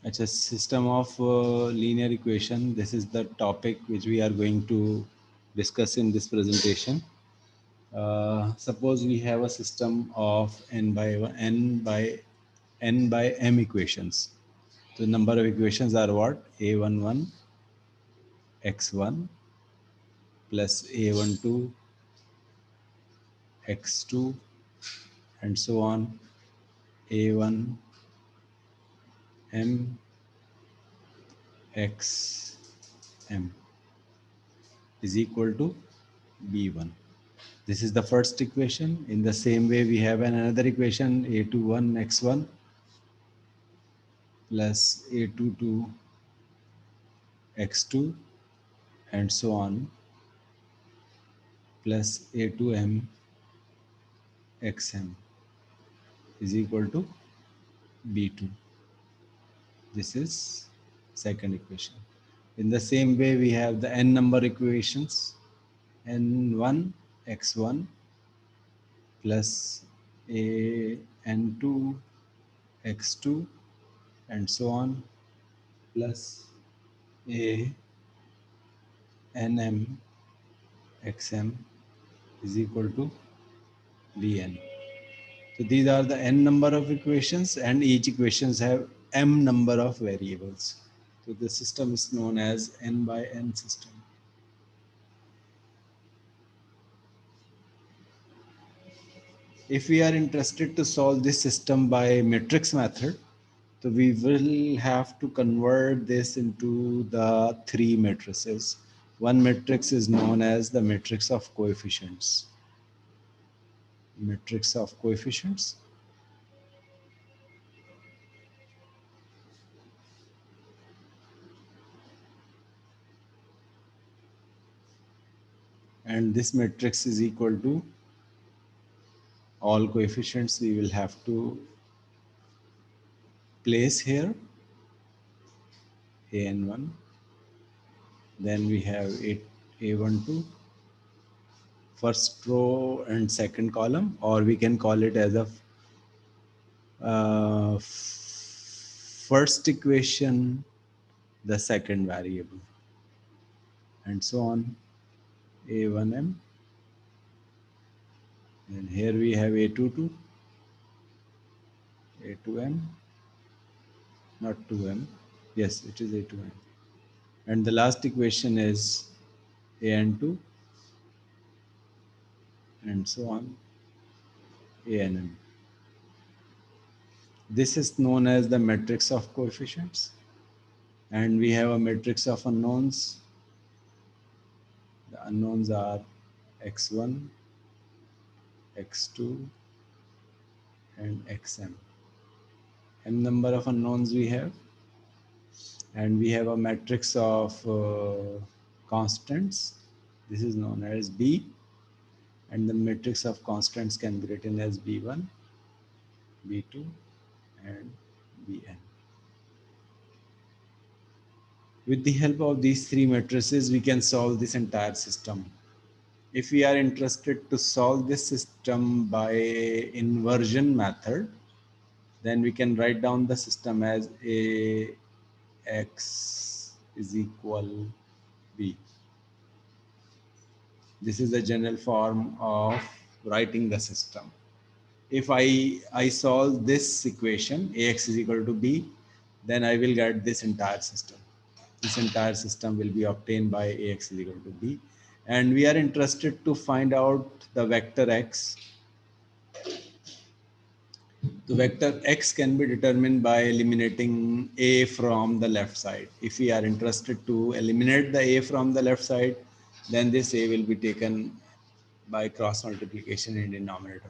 It's a system of linear equation. This is the topic which we are going to discuss in this presentation. Suppose we have a system of n by m equations. The number of equations are what? A11 x1 plus a12 x2 and so on. A1 m x m is equal to b1. This is the first equation. In the same way, we have another equation a21 x1 plus a22 x2 and so on plus a2m xm is equal to b2. This is second equation. In the same way, we have the n number equations n1 x1 plus a n2 x2 and so on plus a nm xm is equal to bn. So these are the n number of equations and each equations have m number of variables. So the system is known as n by n system. If we are interested to solve this system by matrix method, so we will have to convert this into the three matrices. One matrix is known as the matrix of coefficients. Matrix of coefficients. And this matrix is equal to all coefficients we will have to place here. an1, then we have a12, first row and second column, or we can call it as a first equation, the second variable, and so on. A1m, and here we have a22, a2m, not 2m, yes, it is a2m, and the last equation is an2, and so on, anm. This is known as the matrix of coefficients, and we have a matrix of unknowns. The unknowns are x1, x2, and xm. M number of unknowns we have, and we have a matrix of constants. This is known as B, and the matrix of constants can be written as B1, B2, and Bn. With the help of these three matrices, we can solve this entire system. If we are interested to solve this system by inversion method, then we can write down the system as Ax is equal B. This is the general form of writing the system. If I solve this equation, Ax is equal to B, then I will get this entire system. This entire system will be obtained by Ax is equal to B. And we are interested to find out the vector x. The vector x can be determined by eliminating a from the left side. If we are interested to eliminate the a from the left side, then this a will be taken by cross multiplication in denominator.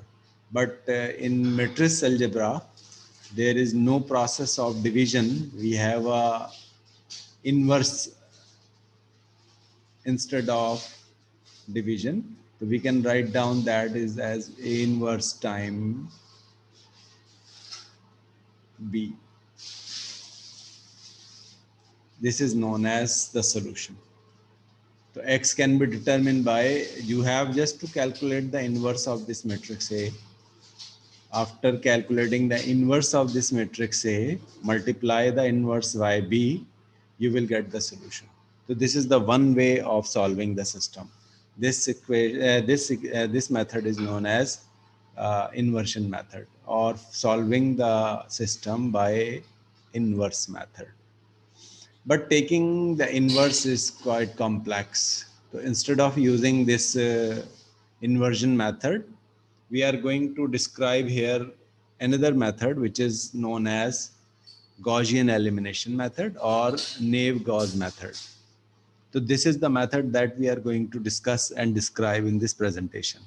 But in matrix algebra, there is no process of division. We have a inverse instead of division. So we can write down that is as a inverse time b. This is known as the solution. So x can be determined by, you have just to calculate the inverse of this matrix A. After calculating the inverse of this matrix A, multiply the inverse by B, you will get the solution. So this is the one way of solving the system. This equation, this method is known as inversion method, or solving the system by inverse method. But taking the inverse is quite complex. So instead of using this inversion method, we are going to describe here another method which is known as Gaussian elimination method or Naive-Gauss method. So this is the method that we are going to discuss and describe in this presentation.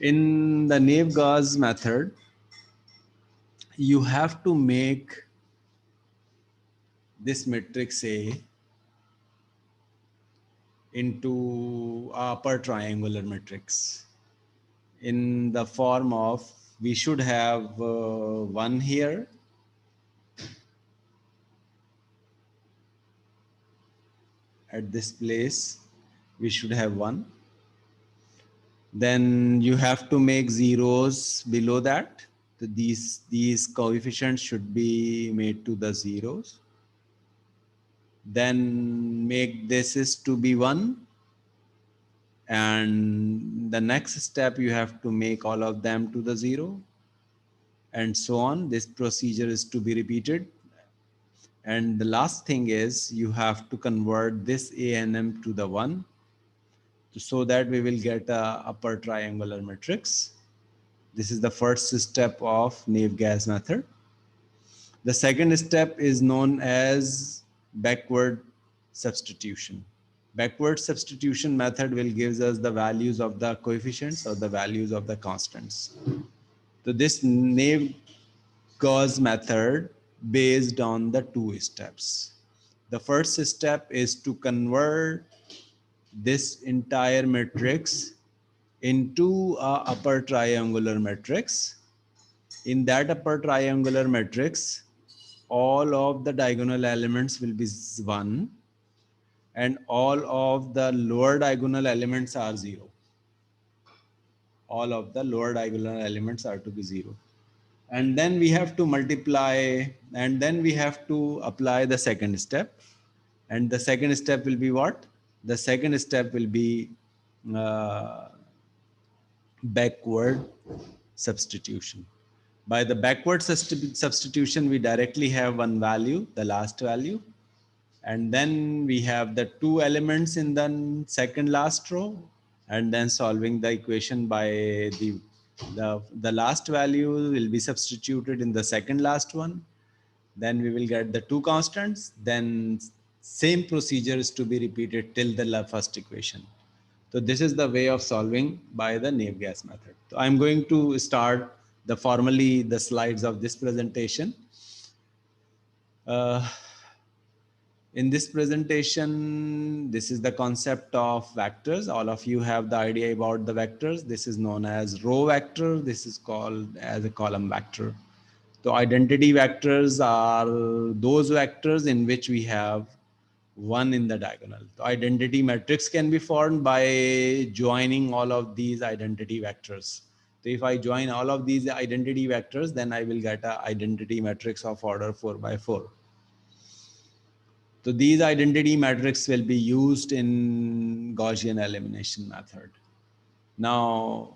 In the Naive-Gauss method, you have to make this matrix A into upper triangular matrix in the form of, we should have 1 here, at this place we should have 1. Then you have to make zeros below that. So these coefficients should be made to the zeros. Then make this is to be 1, and the next step you have to make all of them to the 0, and so on. This procedure is to be repeated. And the last thing is you have to convert this A and M to the 1, so that we will get a upper triangular matrix. This is the first step of Naive-Gauss method. The second step is known as backward substitution. Backward substitution method will give us the values of the coefficients or the values of the constants. So this Naive-Gauss method based on the 2 steps. The first step is to convert this entire matrix into a upper triangular matrix. In that upper triangular matrix, all of the diagonal elements will be 1 and all of the lower diagonal elements are 0. All of the lower diagonal elements are to be 0. And then we have to multiply, and then we have to apply the second step. And the second step will be what? The second step will be backward substitution. By the backward substitution, we directly have one value, the last value. And then we have the 2 elements in the second last row, and then solving the equation by the last value will be substituted in the second last one. Then we will get the 2 constants. Then same procedure is to be repeated till the first equation. So this is the way of solving by the Naive-Gauss method. So I'm going to start formally the slides of this presentation. In this presentation, this is the concept of vectors. All of you have the idea about the vectors. This is known as row vector. This is called as a column vector. So identity vectors are those vectors in which we have 1 in the diagonal. So identity matrix can be formed by joining all of these identity vectors. So if I join all of these identity vectors, then I will get an identity matrix of order 4 by 4. So these identity matrices will be used in Gaussian elimination method. Now,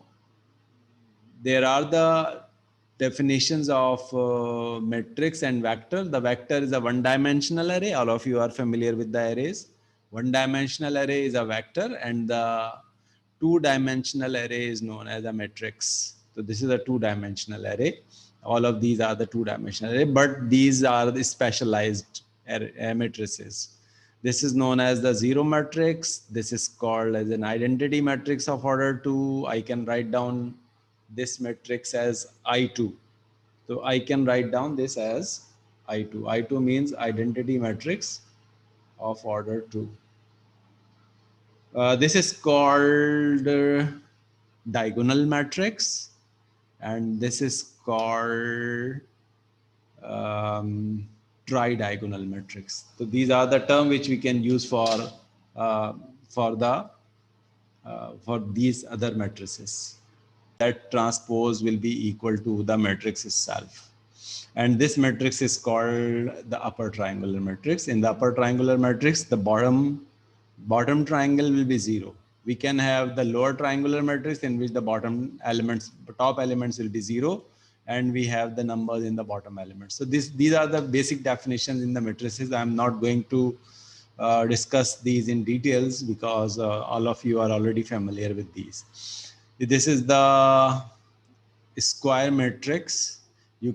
there are the definitions of matrix and vector. The vector is a one-dimensional array. All of you are familiar with the arrays. One-dimensional array is a vector, and the two-dimensional array is known as a matrix. So this is a two-dimensional array. All of these are the two-dimensional array, but these are the specialized matrices. This is known as the zero matrix. This is called as an identity matrix of order 2. I can write down this matrix as I2. So I can write down this as I2. I2 means identity matrix of order 2. This is called diagonal matrix, and this is called tri-diagonal matrix. So these are the terms which we can use for these other matrices. that transpose will be equal to the matrix itself. And this matrix is called the upper triangular matrix. In the upper triangular matrix, the bottom triangle will be 0. We can have the lower triangular matrix in which the top elements will be 0, and we have the numbers in the bottom elements. So these are the basic definitions in the matrices. I'm not going to discuss these in details because all of you are already familiar with these. This is the square matrix. You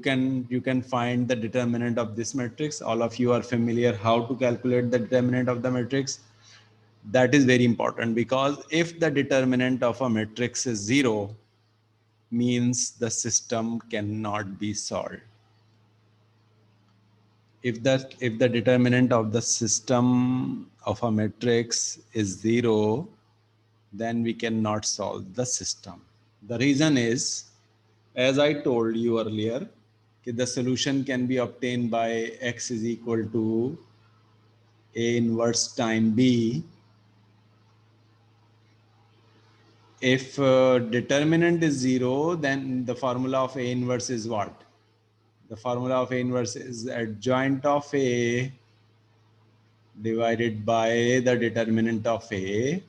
can find the determinant of this matrix. All of you are familiar how to calculate the determinant of the matrix. That is very important, because if the determinant of a matrix is 0, means the system cannot be solved. If the determinant of the system of a matrix is 0, then we cannot solve the system. The reason is, as I told you earlier, the solution can be obtained by x is equal to A inverse time B. If determinant is 0, then the formula of A inverse is what? The formula of A inverse is adjoint of A divided by the determinant of A.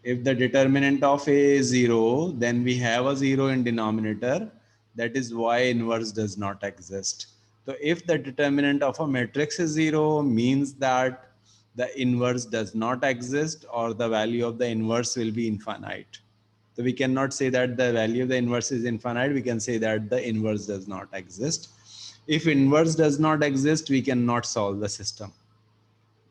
If the determinant of A is 0, then we have a 0 in denominator. That is why inverse does not exist. So if the determinant of a matrix is 0, means that the inverse does not exist, or the value of the inverse will be infinite. So we cannot say that the value of the inverse is infinite. We can say that the inverse does not exist. If inverse does not exist, we cannot solve the system.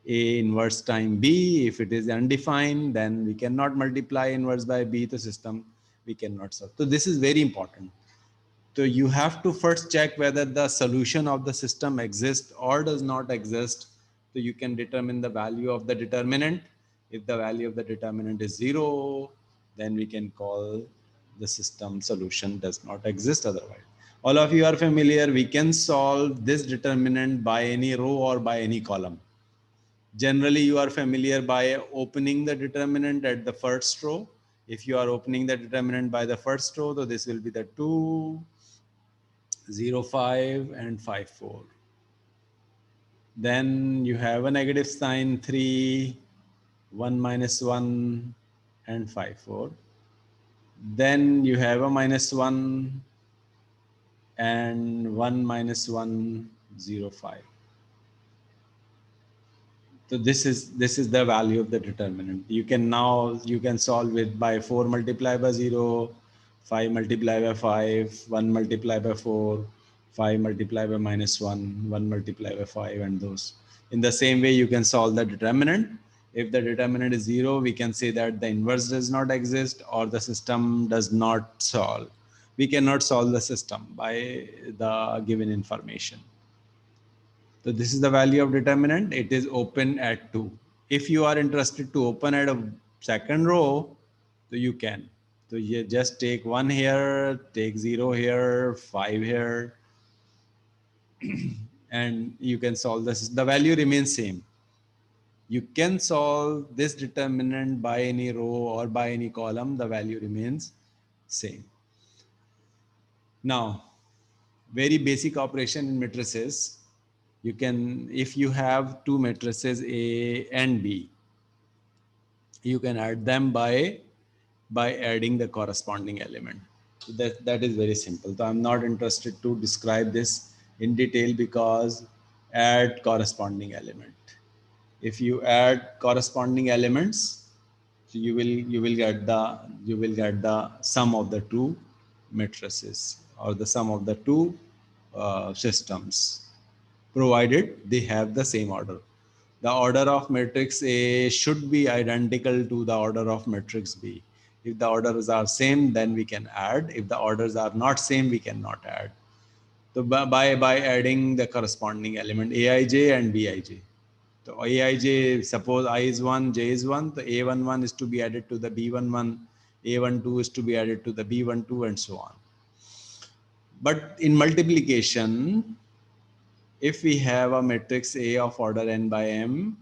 A inverse time B, if it is undefined, then we cannot multiply inverse by B, the system we cannot solve. So this is very important. So you have to first check whether the solution of the system exists or does not exist. So you can determine the value of the determinant. If the value of the determinant is 0, then we can call the system solution does not exist otherwise. All of you are familiar, we can solve this determinant by any row or by any column. Generally, you are familiar by opening the determinant at the first row. If you are opening the determinant by the first row, so this will be the 2, 0, 5, and 5, 4. Then you have a negative sign 3, 1 minus 1, and 5, 4. Then you have a minus 1 and 1 minus 1, 0, 5. So this is the value of the determinant. You can solve it by 4 multiplied by 0, 5 multiplied by 5, 1 multiplied by 4, 5 multiplied by minus 1, 1 multiplied by 5, and those. In the same way, you can solve the determinant. If the determinant is 0, we can say that the inverse does not exist or the system does not solve. We cannot solve the system by the given information. So this is the value of determinant. It is open at 2. If you are interested to open at a second row, so you can. So you just take 1 here, take 0 here, 5 here, and you can solve this. The value remains same. You can solve this determinant by any row or by any column. The value remains same. Now, very basic operation in matrices. You can, if you have two matrices A and B, you can add them by adding the corresponding element. So that is very simple. So I'm not interested to describe this in detail, because add corresponding element. If you add corresponding elements, so you will get the sum of the two matrices, or the sum of the two systems, provided they have the same order. The order of matrix A should be identical to the order of matrix B. If the orders are same, then we can add. If the orders are not same, we cannot add. So by adding the corresponding element Aij and Bij. So Aij, suppose I is 1, J is 1, the A11 is to be added to the B11, A12 is to be added to the B12, and so on. But in multiplication, if we have a matrix A of order n by m,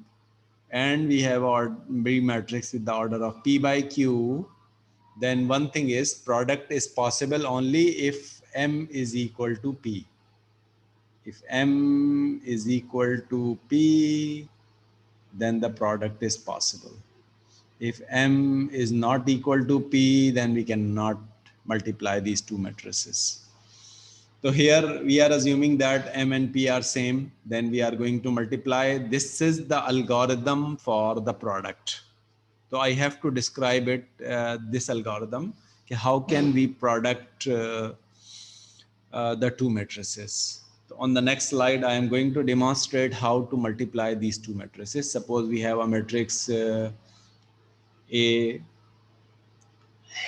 and we have a B matrix with the order of p by q, then one thing is product is possible only if M is equal to P. If M is equal to P, then the product is possible. If M is not equal to P, then we cannot multiply these two matrices. So here we are assuming that M and P are same, then we are going to multiply. This is the algorithm for the product. So I have to describe it, this algorithm. How can we product the two matrices? So on the next slide, I am going to demonstrate how to multiply these two matrices. Suppose we have a matrix A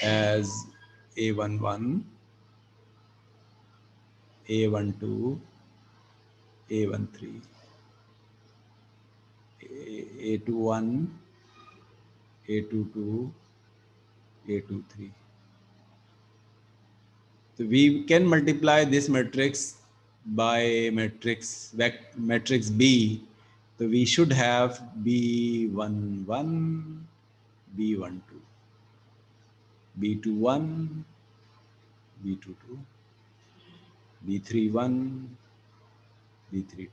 as A11, A12, A13, A21, A22, A23. So we can multiply this matrix by matrix B. So we should have B11, B12, B21, B22, B31, B32.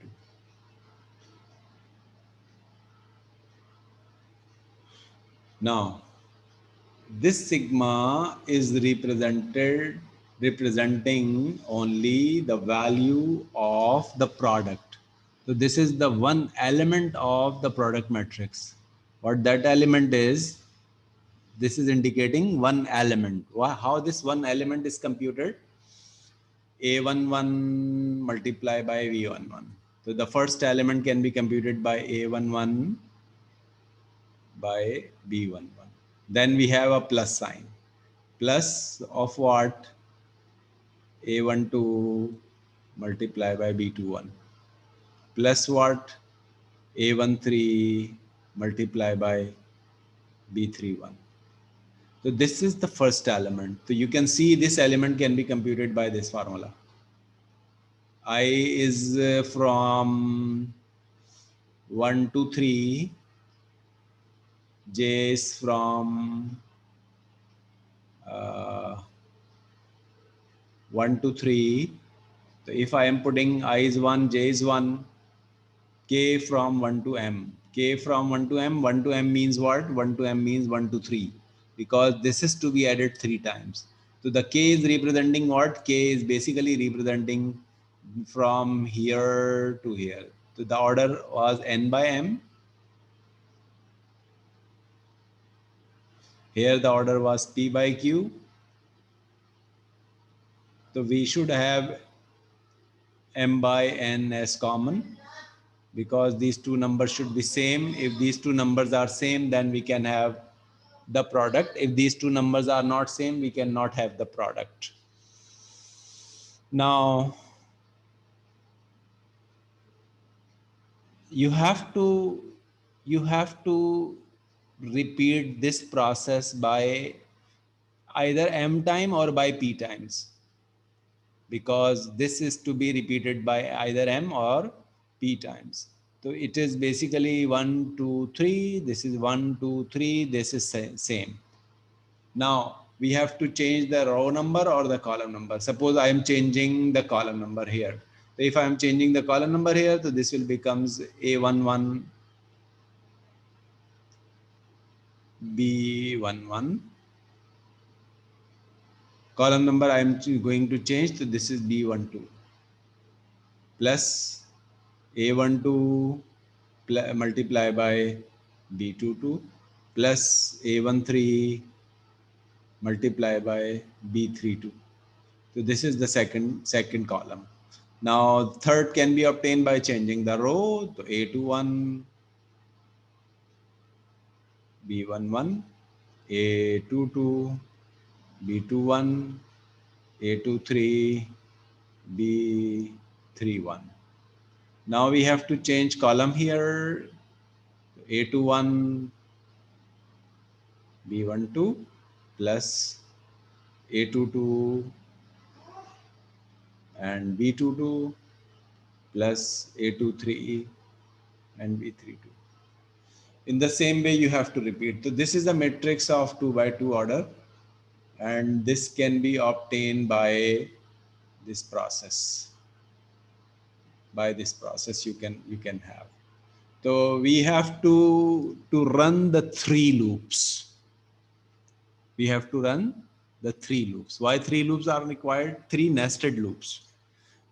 Now, this sigma is representing only the value of the product. So this is the one element of the product matrix. What that element is, this is indicating one element. How this one element is computed? A11 multiplied by V11. So the first element can be computed by A11 by B11. Then we have a plus sign. Plus of what? A12 multiplied by B21. Plus what? A13 multiplied by B31. So this is the first element. So you can see this element can be computed by this formula. I is from 1 to 3. J is from 1 to 3. So if I am putting I is 1, J is 1, K from 1 to M. K from 1 to M, 1 to M means what? 1 to M means 1 to 3, because this is to be added 3 times. So the K is representing what? K is basically representing from here to here. So the order was N by M. Here the order was P by Q. So we should have M by N as common, because these two numbers should be same. If these two numbers are same, then we can have the product. If these two numbers are not same, we cannot have the product. Now, you have to repeat this process by either M time or by P times, because this is to be repeated by either M or P times. So it is basically 1, 2, 3. This is 1, 2, 3. This is same. Now we have to change the row number or the column number. Suppose I am changing the column number here. So if I am changing the column number here, so this will becomes A11, B11. Column number I am going to change, so this is B12 plus A12 multiply by B22 plus A13 multiply by B32. So this is the second column. Now third can be obtained by changing the row. So A21, B11, A22, B21, A23, B31. Now we have to change column here. A21, B12 plus A22 and B22 plus A23 and B32. In the same way, you have to repeat. So this is a matrix of 2 by 2 order. and this can be obtained by this process. By this process you can have. So we have to run the 3 loops. We have to run the 3 loops. Why 3 loops are required? 3 nested loops.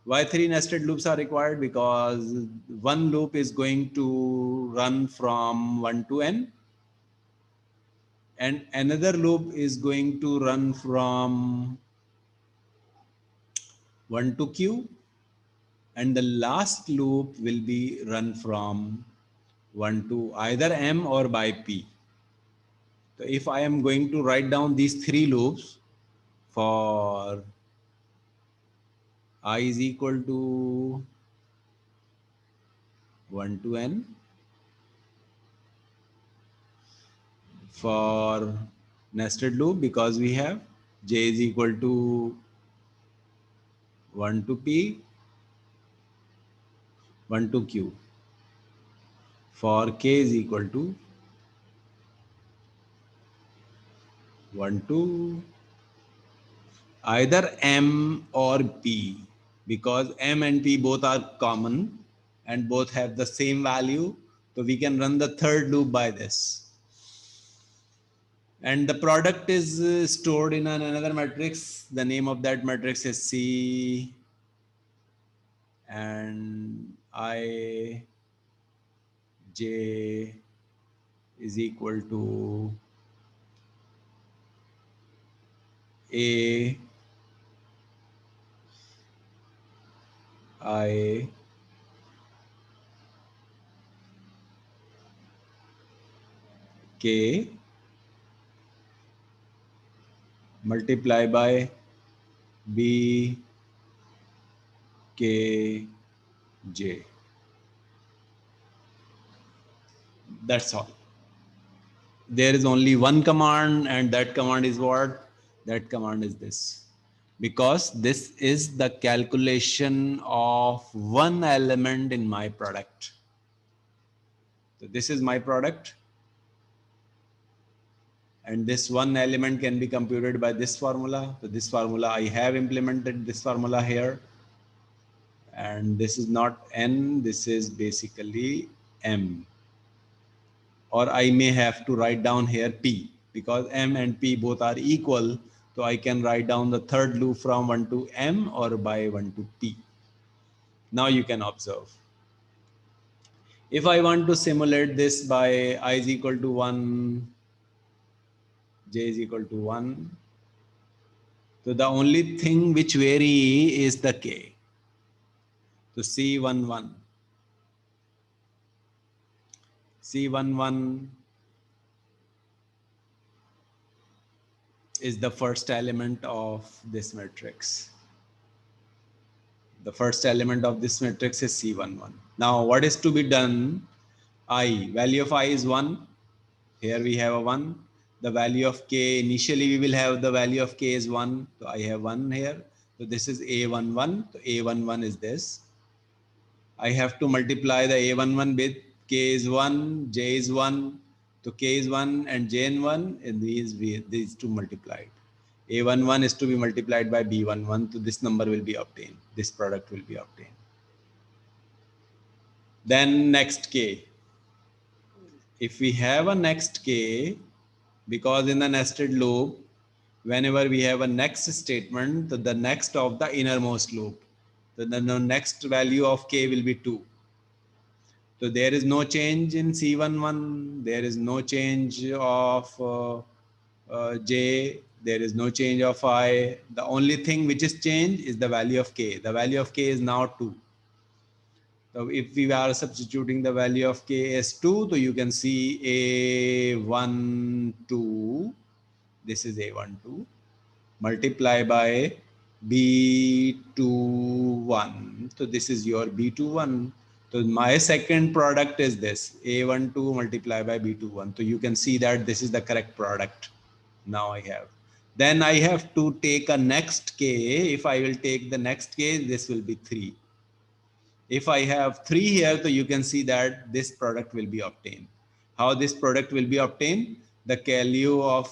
Why 3 nested loops are required? Because one loop is going to run from 1 to n, and another loop is going to run from 1 to q, and the last loop will be run from 1 to either m or by p. So if I am going to write down these 3 loops for I is equal to 1 to n, for nested loop, because we have j is equal to 1 to p, 1 to q, for k is equal to 1 to either m or p, because m and p both are common and both have the same value. So we can run the third loop by this. And the product is stored in another matrix. The name of that matrix is C, and I j is equal to A I k multiply by B k j. That's all. There is only one command, and that command is what? That command is this. Because this is the calculation of one element in my product. So this is my product, and this one element can be computed by this formula. So this formula, I have implemented this formula here, and this is not n, this is basically m. Or I may have to write down here p, because m and p both are equal. So I can write down the third loop from 1 to m or by 1 to p. Now you can observe. If I want to simulate this by I is equal to 1, j is equal to 1, so the only thing which vary is the k. So C11, C11 is the first element of this matrix. The first element of this matrix is C11. Now what is to be done? I, value of I is 1. Here we have a 1. The value of k, initially we will have the value of k is 1. So I have 1 here. So this is A11. So A11 is this. I have to multiply the A11 with k is 1, j is 1. So k is 1 and j is 1, and these two multiplied. A11 is to be multiplied by B11. So this number will be obtained. This product will be obtained. Then next k. If we have a next k, because in the nested loop, whenever we have a next statement, the next of the innermost loop, the next value of k will be 2. So there is no change in C11, there is no change of j, there is no change of I. The only thing which is changed is the value of k. The value of k is now 2. So if we are substituting the value of k as 2, so you can see A12, this is A12, multiply by B21. So this is your B21. So my second product is this, A12 multiplied by B21. So you can see that this is the correct product. Now I have. Then I have to take a next k. If I will take the next k, this will be 3. If I have 3 here, so you can see that this product will be obtained. How this product will be obtained? The value of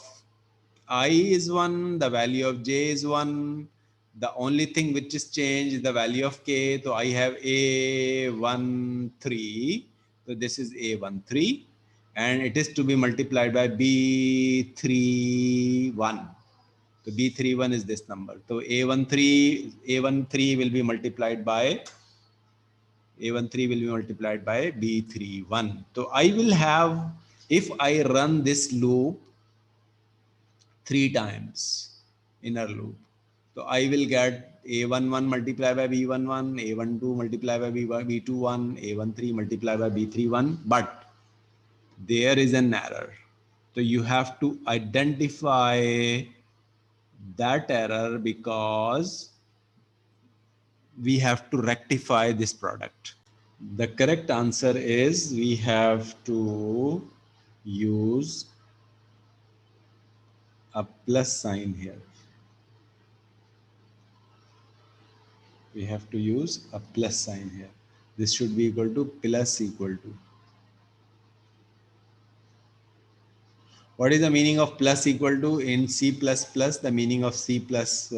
I is 1, the value of j is 1. The only thing which is changed is the value of k. So I have A13. So this is A13 and it is to be multiplied by B31. So B31 is this number. So A13 will be multiplied by B31. So I will have, if I run this loop 3 times, inner loop, so I will get A11 multiplied by B11, A12 multiplied by B21, A13 multiplied by B31, but there is an error. So you have to identify that error because we have to rectify this product. The correct answer is we have to use a plus sign here. We have to use a plus sign here. This should be equal to plus equal to. What is the meaning of plus equal to in C++? The meaning of C plus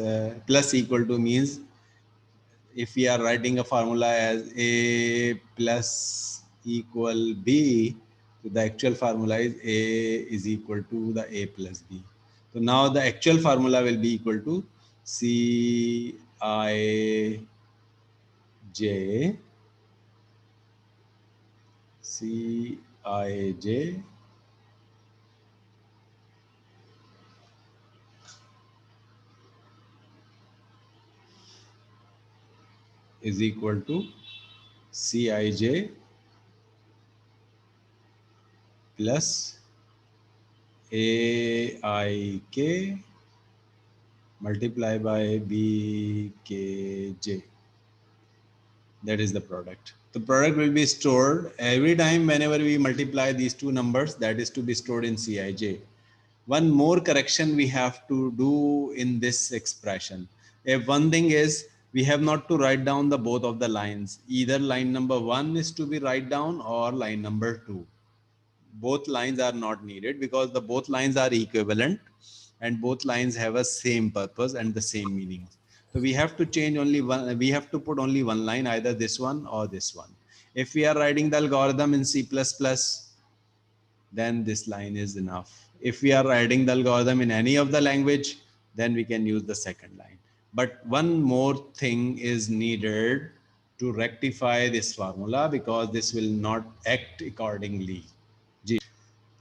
equal to means if we are writing a formula as A plus equal B, so the actual formula is A is equal to the A plus B. So now the actual formula will be equal to Cij is equal to Cij plus Aik multiply by Bkj. That is the product. The product will be stored every time whenever we multiply these two numbers, that is to be stored in Cij. One more correction we have to do in this expression. If one thing is we have not to write down the both of the lines. Either line number 1 is to be write down or line number 2. Both lines are not needed because the both lines are equivalent and both lines have a same purpose and the same meaning. So we have to change only one, we have to put only one line, either this one or this one. If we are writing the algorithm in C++, then this line is enough. If we are writing the algorithm in any of the language, then we can use the second line. But one more thing is needed to rectify this formula because this will not act accordingly.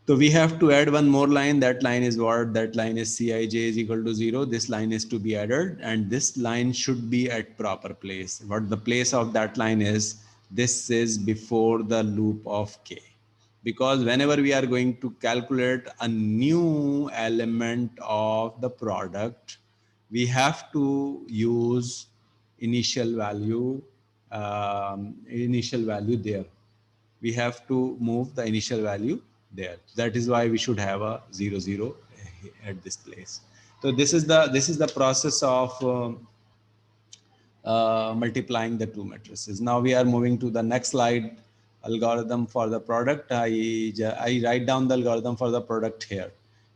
So we have to add one more line. That line is what? That line is Cij is equal to 0. This line is to be added and this line should be at proper place. What the place of that line is, this is before the loop of k. Because whenever we are going to calculate a new element of the product, we have to use initial value there. We have to move the initial value there. That is why we should have a 0 0 at this place. So this is the process of multiplying the two matrices. Now we are moving to the next slide. Algorithm for the product. I write down the algorithm for the product here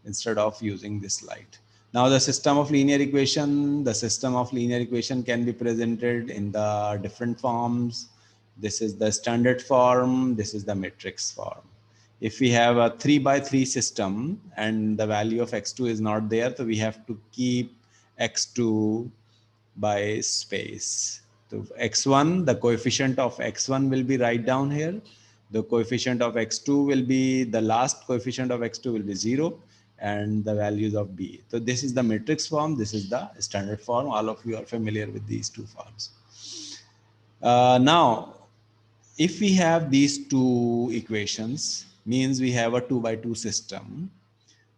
instead of using this slide. Now the system of linear equation. The system of linear equation can be presented in the different forms. This is the standard form. This is the matrix form. If we have a 3 by 3 system and the value of x2 is not there, so we have to keep x2 by space. So x1, the coefficient of x1 will be right down here. The coefficient of x2 will be, the last coefficient of x2 will be 0 and the values of b. So this is the matrix form. This is the standard form. All of you are familiar with these two forms. Now, if we have these two equations, means we have a 2 by 2 system.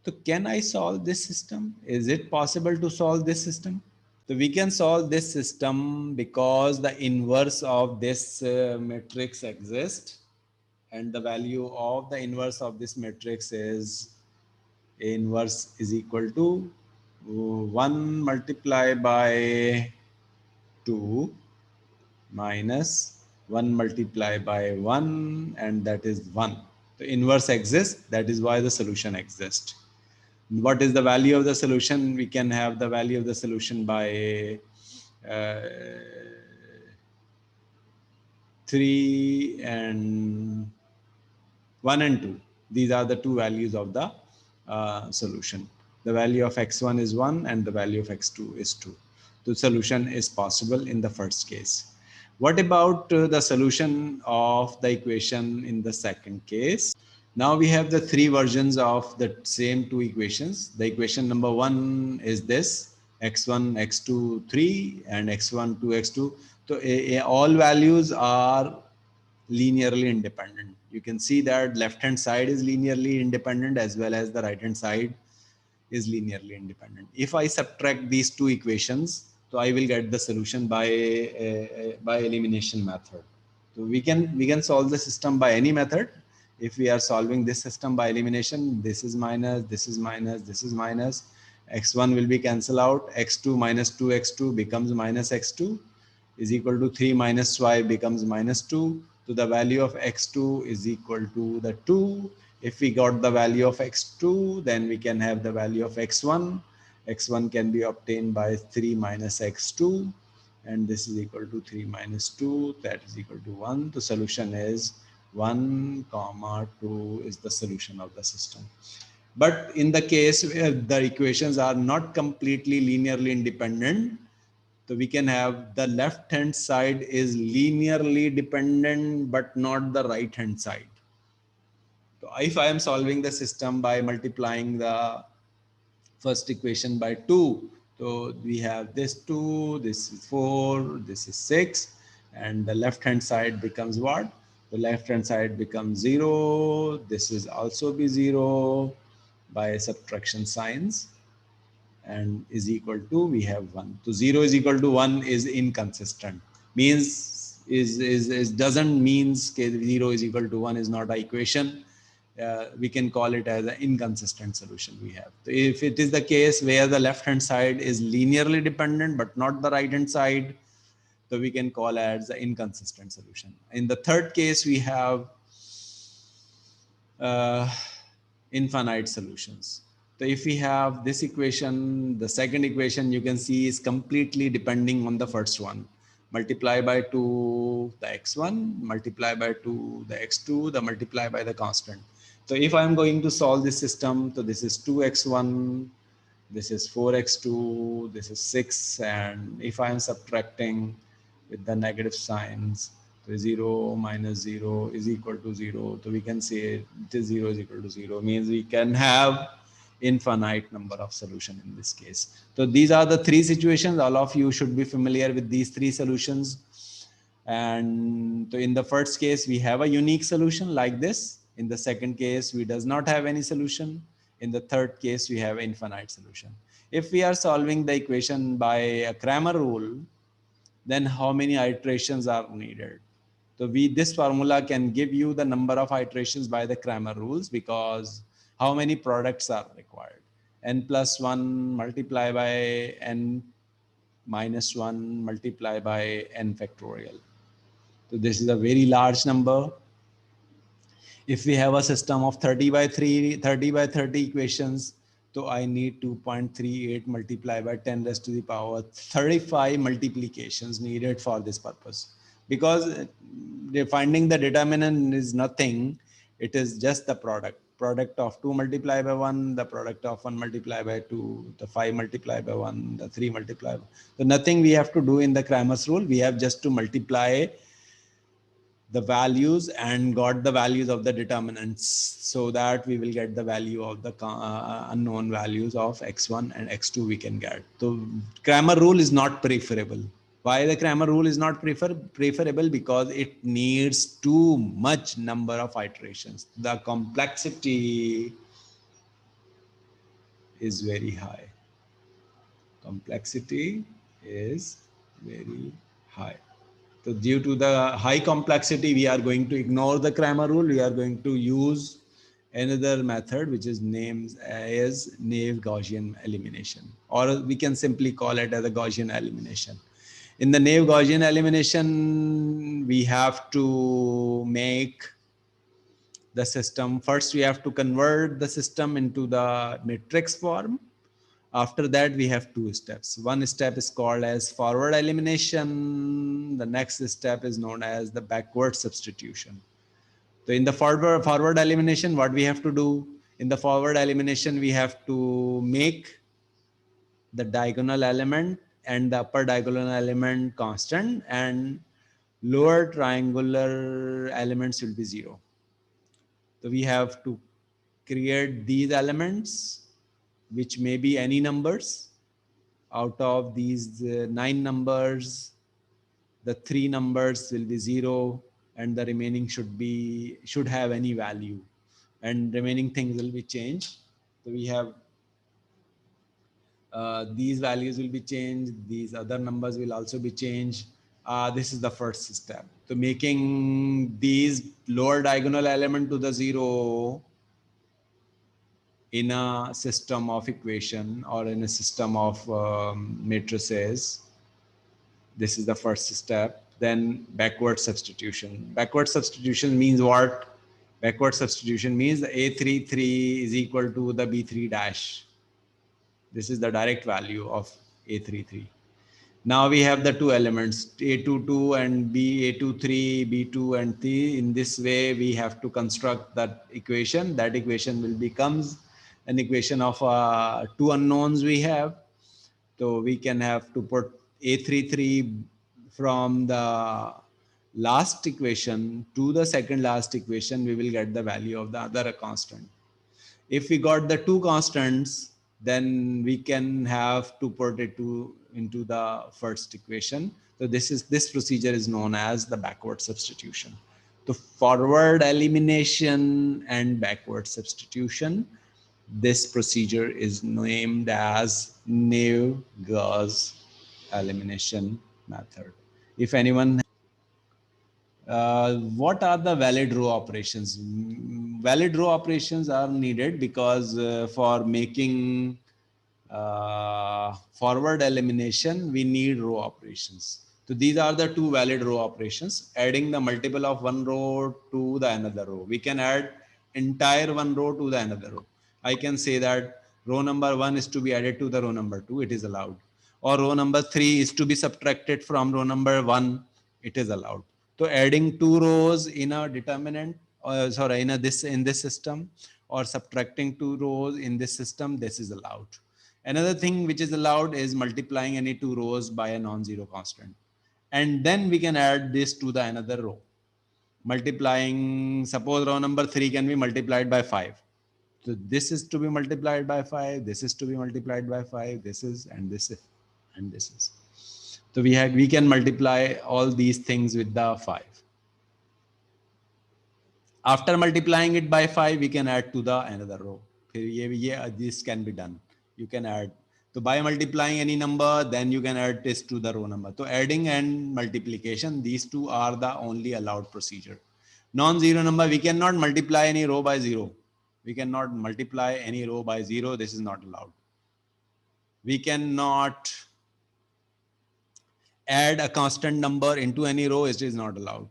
So can I solve this system? Is it possible to solve this system? So we can solve this system because the inverse of this matrix exists and the value of the inverse of this matrix is A inverse is equal to 1 multiplied by 2 minus 1 multiplied by 1 and that is 1. The inverse exists, that is why the solution exists. What is the value of the solution? We can have the value of the solution by 3 and 1 and 2. These are the two values of the solution. The value of x1 is 1 and the value of x2 is 2. The solution is possible in the first case. What about the solution of the equation in the second case? Now we have the three versions of the same two equations. The equation number 1 is this: x1, x2, 3 and x1, 2, x2. So all values are linearly independent. You can see that left hand side is linearly independent as well as the right hand side is linearly independent. If I subtract these two equations, so I will get the solution by elimination method. So we can solve the system by any method. If we are solving this system by elimination, this is minus, this is minus, this is minus. X1 will be cancelled out. X2 minus 2x2 becomes minus x2 is equal to 3 minus y becomes minus 2. So the value of x2 is equal to the 2. If we got the value of x2, then we can have the value of x1. X1 can be obtained by 3 minus x2. And this is equal to 3 minus 2. That is equal to 1. The solution is 1, 2 is the solution of the system. But in the case where the equations are not completely linearly independent, so we can have the left hand side is linearly dependent, but not the right hand side. So if I am solving the system by multiplying the first equation by 2, so we have this 2, this is 4, this is 6, and the left hand side becomes what? The left hand side becomes 0. This is also be 0 by subtraction signs, and is equal to, we have 1. So 0 is equal to 1 is inconsistent. Means is doesn't means 0 is equal to 1 is not an equation. We can call it as an inconsistent solution we have. So if it is the case where the left hand side is linearly dependent but not the right hand side, so we can call as the inconsistent solution. In the third case, we have infinite solutions. So if we have this equation, the second equation you can see is completely depending on the first one. Multiply by 2 the x1, multiply by 2 the x2, the multiply by the constant. So if I'm going to solve this system, so this is 2x1, this is 4x2, this is 6, and if I'm subtracting with the negative signs, so 0 minus 0 is equal to 0. So we can say it is 0 is equal to 0, means we can have infinite number of solution in this case. So these are the three situations. All of you should be familiar with these three solutions. And so in the first case, we have a unique solution like this. In the second case, we does not have any solution. In the third case, we have infinite solution. If we are solving the equation by a Cramer rule, then how many iterations are needed? So this formula can give you the number of iterations by the Cramer rules, because how many products are required? N plus 1 multiply by n minus 1 multiply by n factorial. So this is a very large number. If we have a system of 30 by 30 equations, so I need 2.38 multiplied by 10 raised to the power 35 multiplications needed for this purpose. Because finding the determinant is nothing, it is just the product of 2 multiplied by 1, the product of 1 multiplied by 2, the 5 multiplied by 1, the 3 multiplied by 1. So nothing we have to do in the Cramer's rule. We have just to multiply the values and got the values of the determinants, so that we will get the value of the unknown values of x1 and x2 we can get. So Cramer rule is not preferable. Why the Cramer rule is not preferable? Because it needs too much number of iterations. The complexity is very high. Complexity is very high. So due to the high complexity, we are going to ignore the Cramer rule. We are going to use another method, which is named as naive Gaussian elimination, or we can simply call it as a Gaussian elimination. In the naive Gaussian elimination, we have to make the system. First, we have to convert the system into the matrix form. After that, we have two steps. One step is called as forward elimination. The next step is known as the backward substitution. So in the forward elimination, what we have to do? In the forward elimination, we have to make the diagonal element and the upper diagonal element constant, and lower triangular elements will be 0. So we have to create these elements, which may be any numbers. Out of these 9 numbers, the 3 numbers will be 0, and the remaining should have any value, and remaining things will be changed. So we have these values will be changed. These other numbers will also be changed. This is the first step. So making these lower diagonal element to the 0 in a system of equation or in a system of matrices. This is the first step. Then backward substitution. Backward substitution means what? Backward substitution means the A33 is equal to the B3 dash. This is the direct value of A33. Now we have the two elements, A22 and A23, B2 and C. In this way, we have to construct that equation. That equation will becomes an equation of two unknowns we have. So we can have to put A33 from the last equation to the second last equation. We will get the value of the other constant. If we got the two constants, then we can have to put it into the first equation. So this procedure is known as the backward substitution. The forward elimination and backward substitution, this procedure is named as Naive-Gauss elimination method. If anyone what are the valid row operations? Valid row operations are needed because for making forward elimination, we need row operations. So these are the two valid row operations, adding the multiple of one row to the another row. We can add entire one row to the another row. I can say that row number 1 is to be added to the row number 2, it is allowed. Or row number 3 is to be subtracted from row number 1, it is allowed. So adding two rows in a determinant, sorry, in this system, or subtracting two rows in this system, this is allowed. Another thing which is allowed is multiplying any two rows by a non-zero constant. And then we can add this to the another row. Multiplying, suppose row number 3 can be multiplied by 5. So this is to be multiplied by 5, this is to be multiplied by 5, this is, and this is, and this is. So we can multiply all these things with the 5. After multiplying it by 5, we can add to the another row. This can be done. You can add. So by multiplying any number, then you can add this to the row number. So adding and multiplication, these two are the only allowed procedure. Non-zero number, we cannot multiply any row by 0. We cannot multiply any row by 0. This is not allowed. We cannot add a constant number into any row. It is not allowed.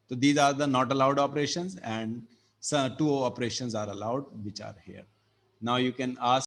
So these are the not allowed operations, and two operations are allowed, which are here. Now you can ask